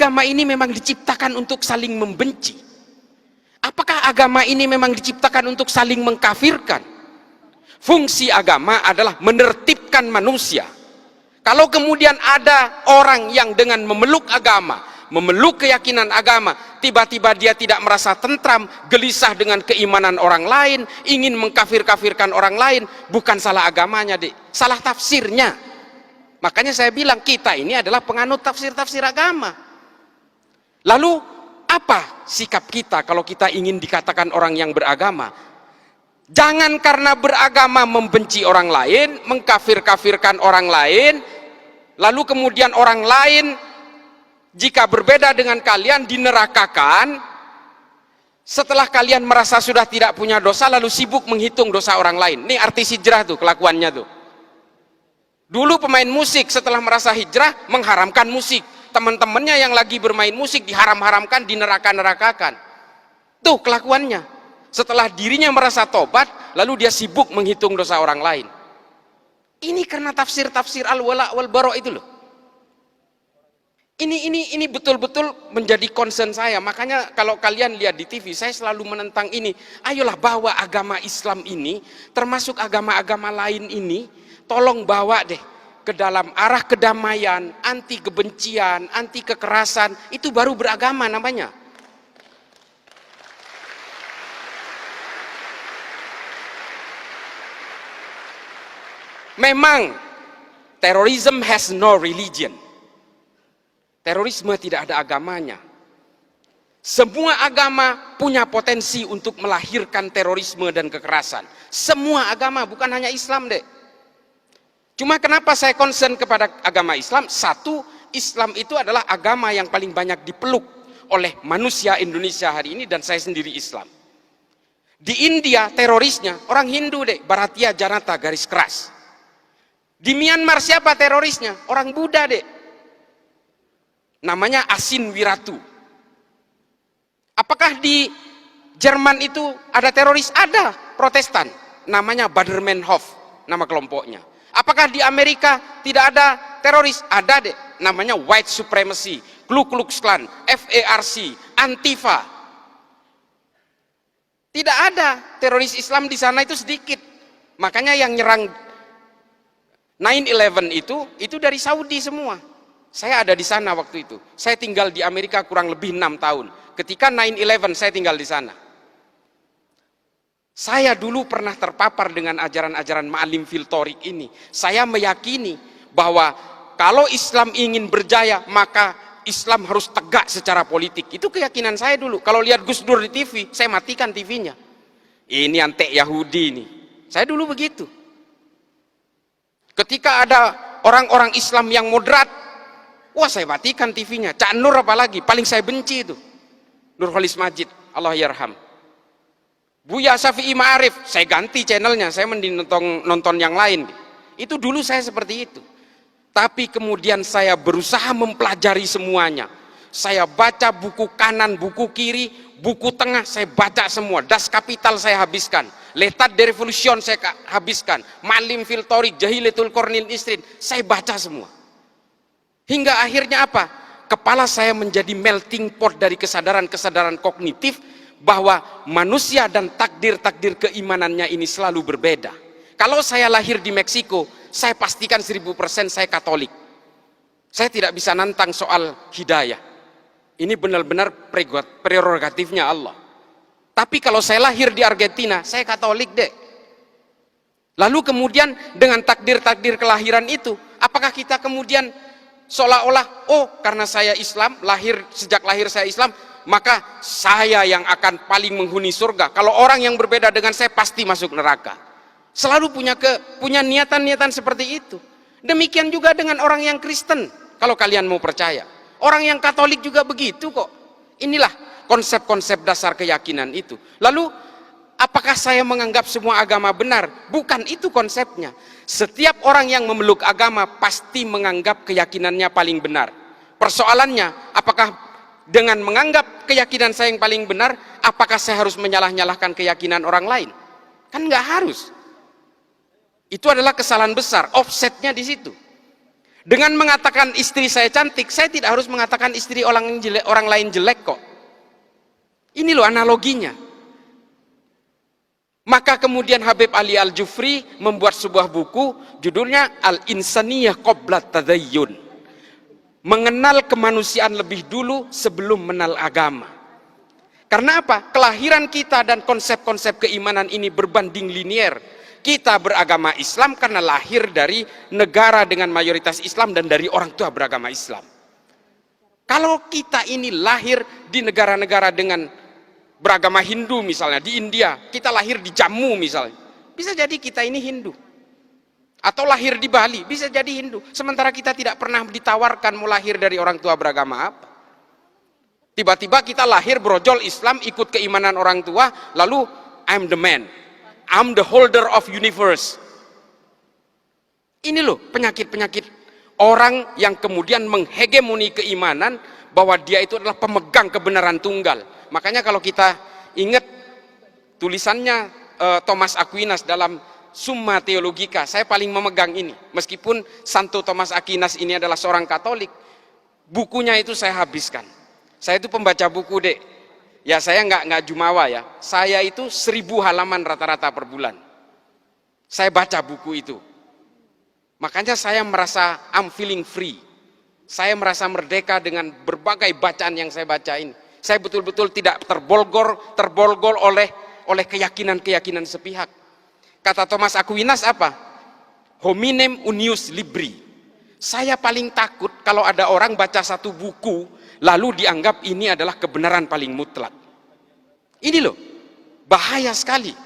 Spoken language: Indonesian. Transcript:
agama ini memang diciptakan untuk saling membenci? Apakah agama ini memang diciptakan untuk saling mengkafirkan? Fungsi agama adalah menertibkan manusia. Kalau kemudian ada orang yang dengan memeluk agama, memeluk keyakinan agama, tiba-tiba dia tidak merasa tentram, gelisah dengan keimanan orang lain, ingin mengkafir-kafirkan orang lain, bukan salah agamanya, salah tafsirnya. Makanya saya bilang kita ini adalah penganut tafsir-tafsir agama. Lalu apa sikap kita kalau kita ingin dikatakan orang yang beragama? Jangan karena beragama membenci orang lain, mengkafir-kafirkan orang lain, lalu kemudian orang lain jika berbeda dengan kalian dinerakakan, setelah kalian merasa sudah tidak punya dosa lalu sibuk menghitung dosa orang lain. Ini artis hijrah tuh kelakuannya tuh. Dulu pemain musik setelah merasa hijrah mengharamkan musik, teman-temannya yang lagi bermain musik diharam-haramkan, dineraka-nerakakan. Tuh kelakuannya. Setelah dirinya merasa tobat lalu dia sibuk menghitung dosa orang lain. Ini karena tafsir-tafsir al-wala wal-bara itu loh. Ini betul-betul menjadi concern saya. Makanya kalau kalian lihat di TV, saya selalu menentang ini. Ayolah bawa agama Islam ini, termasuk agama-agama lain ini, tolong bawa deh ke dalam arah kedamaian, anti kebencian, anti kekerasan. Itu baru beragama namanya. Memang terrorism has no religion. Terorisme tidak ada agamanya. Semua agama punya potensi untuk melahirkan terorisme dan kekerasan. Semua agama, bukan hanya Islam deh. Cuma kenapa saya concern kepada agama Islam? Satu, Islam itu adalah agama yang paling banyak dipeluk oleh manusia Indonesia hari ini, dan saya sendiri Islam. Di India terorisnya orang Hindu deh, Bharatiya Janata garis keras. Di Myanmar siapa terorisnya? Orang Buddha deh. Namanya Asin Wiratu. Apakah di Jerman itu ada teroris? Ada, Protestan. Namanya Baader-Meinhof, nama kelompoknya. Apakah di Amerika tidak ada teroris? Ada deh, namanya White Supremacy, Ku Klux Klan, FARC, Antifa. Tidak ada teroris Islam di sana, itu sedikit. Makanya yang nyerang 9/11 itu dari Saudi semua. Saya ada di sana waktu itu. Saya tinggal di Amerika kurang lebih 6 tahun. Ketika 9/11 saya tinggal di sana. Saya dulu pernah terpapar dengan ajaran-ajaran Ma'alim fil Thoriq ini. Saya meyakini bahwa kalau Islam ingin berjaya, maka Islam harus tegak secara politik. Itu keyakinan saya dulu. Kalau lihat Gus Dur di TV, saya matikan TV-nya. Ini antek Yahudi ini. Saya dulu begitu. Ketika ada orang-orang Islam yang moderat, wah saya matikan TV-nya. Cak Nur apalagi, paling saya benci itu. Nurholis Majid, Allah yarham. Buya Syafi'i Ma'arif, saya ganti channelnya, saya mending nonton yang lain. Itu dulu saya seperti itu. Tapi kemudian saya berusaha mempelajari semuanya. Saya baca buku kanan, buku kiri, buku tengah, saya baca semua. Das Kapital saya habiskan. L'état de Révolution saya habiskan. Ma'alim fil Thoriq, Jahilatul Qarnil Isrin, saya baca semua. Hingga akhirnya apa? Kepala saya menjadi melting pot dari kesadaran-kesadaran kognitif bahwa manusia dan takdir-takdir keimanannya ini selalu berbeda. Kalau saya lahir di Meksiko, saya pastikan 1000% saya Katolik. Saya tidak bisa nantang soal hidayah. Ini benar-benar prerogatifnya Allah. Tapi kalau saya lahir di Argentina, saya Katolik deh. Lalu kemudian dengan takdir-takdir kelahiran itu, apakah kita kemudian seolah-olah, oh karena saya Islam, sejak lahir saya Islam, maka saya yang akan paling menghuni surga. Kalau orang yang berbeda dengan saya pasti masuk neraka. Selalu punya niatan-niatan seperti itu. Demikian juga dengan orang yang Kristen, kalau kalian mau percaya. Orang yang Katolik juga begitu kok. Inilah konsep-konsep dasar keyakinan itu. Lalu apakah saya menganggap semua agama benar? Bukan itu konsepnya. Setiap orang yang memeluk agama pasti menganggap keyakinannya paling benar. Persoalannya, apakah dengan menganggap keyakinan saya yang paling benar, apakah saya harus menyalah-nyalahkan keyakinan orang lain? Kan nggak harus. Itu adalah kesalahan besar, offsetnya di situ. Dengan mengatakan istri saya cantik, saya tidak harus mengatakan istri orang lain jelek kok. Ini loh analoginya. Maka kemudian Habib Ali Al-Jufri membuat sebuah buku, judulnya Al-Insaniyah Qabla Tadayyun. Mengenal kemanusiaan lebih dulu sebelum mengenal agama. Karena apa? Kelahiran kita dan konsep-konsep keimanan ini berbanding linier. Kita beragama Islam karena lahir dari negara dengan mayoritas Islam dan dari orang tua beragama Islam. Kalau kita ini lahir di negara-negara dengan beragama Hindu misalnya, di India, kita lahir di Jammu misalnya, bisa jadi kita ini Hindu. Atau lahir di Bali, bisa jadi Hindu. Sementara kita tidak pernah ditawarkan mau lahir dari orang tua beragama apa. Tiba-tiba kita lahir brojol Islam, ikut keimanan orang tua, lalu I'm the man, I'm the holder of universe. Ini loh penyakit-penyakit orang yang kemudian menghegemoni keimanan bahwa dia itu adalah pemegang kebenaran tunggal. Makanya kalau kita ingat tulisannya Thomas Aquinas dalam Summa Theologica, saya paling memegang ini. Meskipun Santo Thomas Aquinas ini adalah seorang Katolik, bukunya itu saya habiskan. Saya itu pembaca buku, Dek. Ya saya nggak jumawa ya. Saya itu 1000 halaman rata-rata per bulan. Saya baca buku itu. Makanya saya merasa I'm feeling free. Saya merasa merdeka dengan berbagai bacaan yang saya baca ini. Saya betul-betul tidak terbolgol oleh keyakinan-keyakinan sepihak. Kata Thomas Aquinas apa? Hominem unius libri. Saya paling takut kalau ada orang baca satu buku lalu dianggap ini adalah kebenaran paling mutlak. Ini loh, bahaya sekali.